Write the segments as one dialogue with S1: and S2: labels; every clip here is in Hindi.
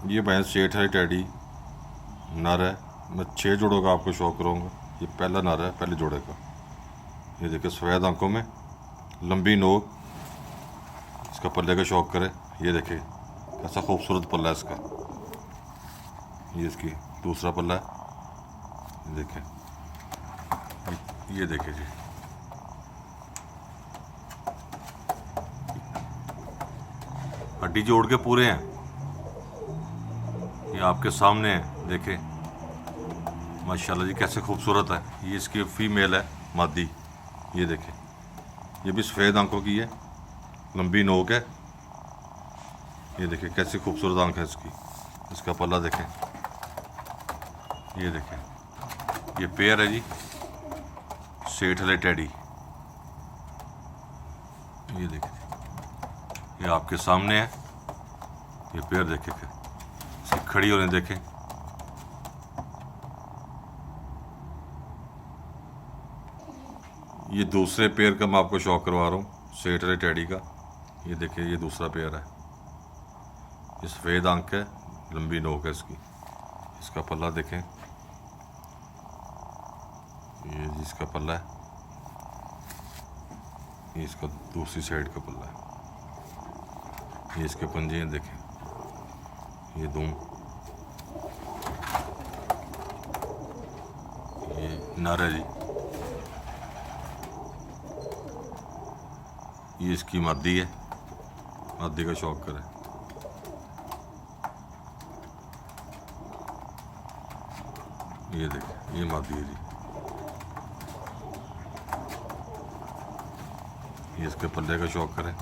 S1: ये भैंस सेठ है टैडी नर है। मैं 6 जोड़ों का आपको शौक करूँगा। ये पहला नर है, पहले जोड़े का। ये देखिए सफ़ेद आंखों में, लंबी नोक। इसका पल्ले का शौक करे। ये देखिए कैसा खूबसूरत पल्ला है इसका। ये इसकी दूसरा पल्ला है। ये देखें, ये देखिए जी, हड्डी जोड़ के पूरे हैं। ये आपके सामने है, देखें माशाल्लाह जी कैसे खूबसूरत है। ये इसकी फीमेल है, मादी। ये देखें, ये भी सफ़ेद आंखों की है, लंबी नोक है। ये देखिए कैसी खूबसूरत आंख है इसकी। इसका पल्ला देखें। ये देखें, ये पेयर है जी सेठ वाले टैडी। ये देखें, ये आपके सामने है। ये पेयर देखें, इसकी खड़ी होने देखें। ये दूसरे पेयर का मैं आपको शौक करवा रहा हूँ, सेठ वाले टैडी का। ये देखिए, ये दूसरा पेयर है। ये सफ़ेद आंख है, लंबी नोक है इसकी। इसका पल्ला देखें। ये जिसका पल्ला है, ये इसका दूसरी साइड का पल्ला है। ये इसके पंजे हैं, देखें। ये दूम, ये नर है जी। ये इसकी मादी है, मादी का शौक करे। ये देखें, ये मादी है जी। ये इसके पल्ले का शौक करें।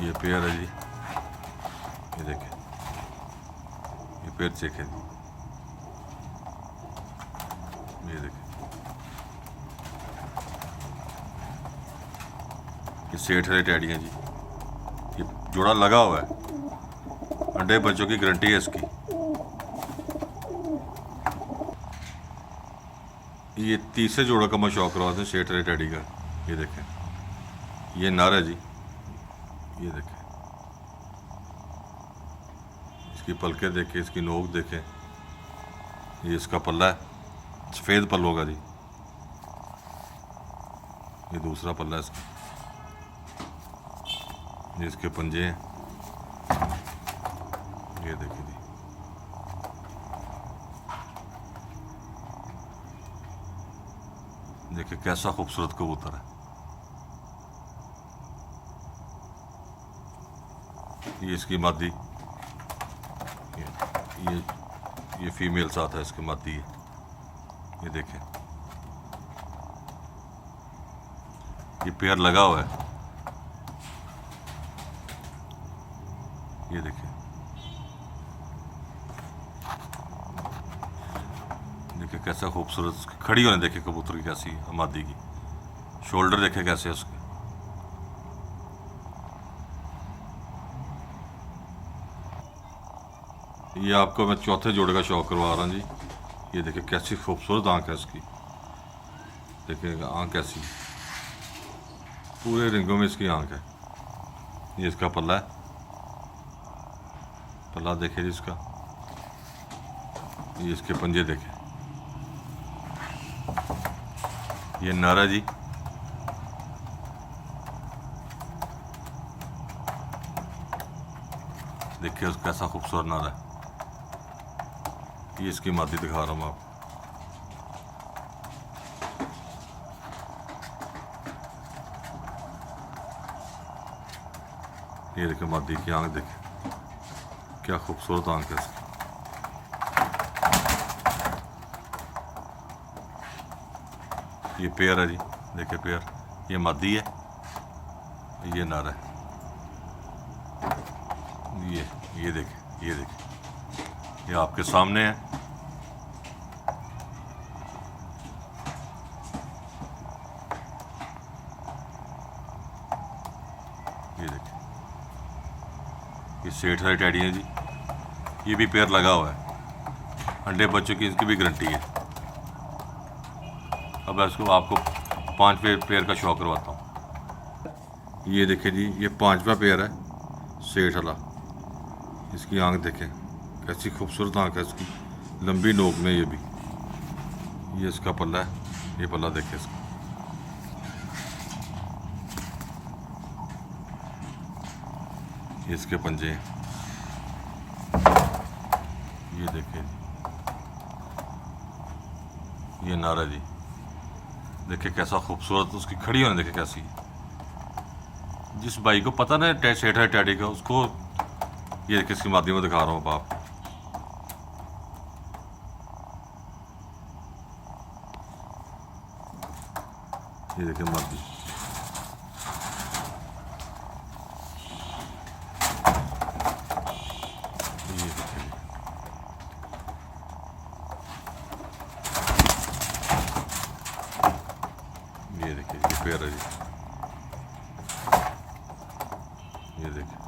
S1: ये पेयर है जी। ये देखें, ये पेयर देखें जी। ये देखें, ये सेठ वाले टैडी हैं जी। ये जोड़ा लगा हुआ है, अंडे बच्चों की गारंटी है इसकी। ये तीसरे जोड़ों का मैं शौक करवाते हैं, सेठ वाले टैडी का। ये देखें, ये नर है जी। ये देखें, इसकी पलके देखें, इसकी नोक देखें। ये इसका पल्ला है, सफ़ेद पल्लों का जी। ये दूसरा पल्ला है इसका। ये इसके पंजे हैं। ये देखिए जी, देखिए कैसा खूबसूरत कबूतर है। ये इसकी मादी। ये फीमेल साथ है, इसके मादी है। ये देखें, ये पेयर लगा हुआ है। ये देखें, देखिए कैसा खूबसूरत खड़ी होने देखे कबूतर की कैसी है, मादी की। शोल्डर देखे कैसे है उसके। ये आपको मैं चौथे जोड़े का शौक करवा रहा हूँ जी। ये देखिए कैसी खूबसूरत आंख है इसकी। देखिए आंख कैसी, पूरे रिंगों में इसकी आंख है। ये इसका पल्ला है, पल्ला देखिए जी इसका। ये इसके पंजे देखे। ये नर है जी। देखिए उसका कैसा खूबसूरत नर है। ये इसकी मादी दिखा रहा हूँ आपको। ये देखिए मादी की आंख देखे, क्या खूबसूरत आंख है इसकी। ये पेयर है जी, देखिए पेयर। ये मादी है, ये नर है। ये देखिए, ये देखिए, ये आपके सामने है। ये देखिए, ये सेठ वाले टैडी है जी। ये भी पेयर लगा हुआ है, अंडे बच्चों की इसकी भी गारंटी है। अब इसको आपको 5 पेयर का शौक करवाता हूँ। ये देखिए जी, ये 5वां पेयर है, सेठ वाला। इसकी आंख देखें, कैसी खूबसूरत आंख है इसकी, लंबी नोक में। ये भी, ये इसका पल्ला है, ये पल्ला देखें इसका। ये इसके पंजे हैं, ये देखें जी। ये नारा जी, देखिए कैसा खूबसूरत उसकी खड़ी होने, देखे कैसी। जिस भाई को पता ना सेठ है टैडी का, उसको ये किसके माध्यम में दिखा रहा हूँ आप। ये देखिए मादी, ये देखिए, ये देखिए, ये पेड़ है जी। ये देखिए,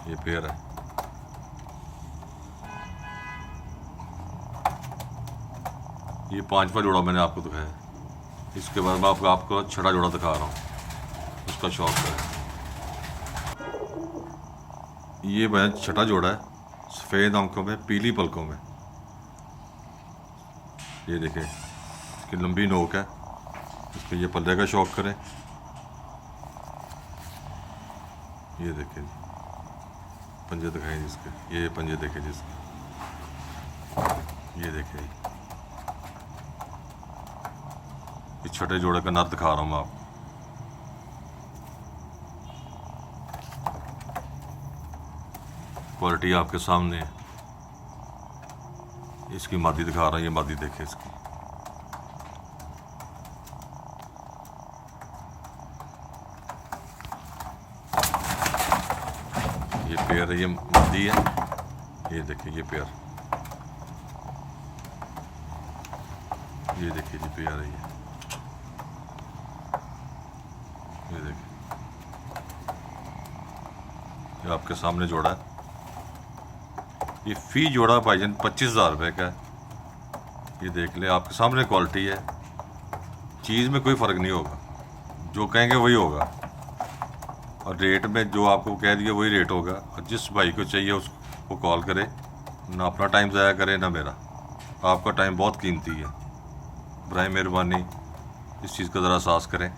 S1: ये पेड़ है। ये 5वां जोड़ा मैंने आपको दिखाया। इसके बाद मैं आपको 6वां जोड़ा दिखा रहा हूँ, उसका शौक है। ये मैं 6वां जोड़ा है, सफ़ेद आंखों में, पीली पलकों में। ये देखें, इसकी लंबी नोक है, इसको ये पल्ले का शौक करें। ये देखें, पंजे दिखाएं जिसके, ये पंजे देखें जिसके, ये देखें। इस छोटे जोड़े का नर दिखा रहा हूँ मैं आपको। क्वालिटी आपके सामने है। इसकी मादी दिखा रहा हूँ, ये मादी देखे इसकी। ये पेड़ है, ये मादी है। ये देखिए, ये पेड़, ये देखिए जी, पेड़ है ये देखिए, ये आपके सामने जोड़ा है। ये फी जोड़ा भाईजान 25,000 रुपये का है। ये देख ले, आपके सामने क्वालिटी है, चीज़ में कोई फ़र्क नहीं होगा, जो कहेंगे वही होगा। और रेट में जो आपको कह दिया वही रेट होगा। और जिस भाई को चाहिए उसको कॉल करे, ना अपना टाइम ज़ाया करे ना मेरा। आपका टाइम बहुत कीमती है, बराए मेहरबानी इस चीज़ का ज़रा एहसास करें।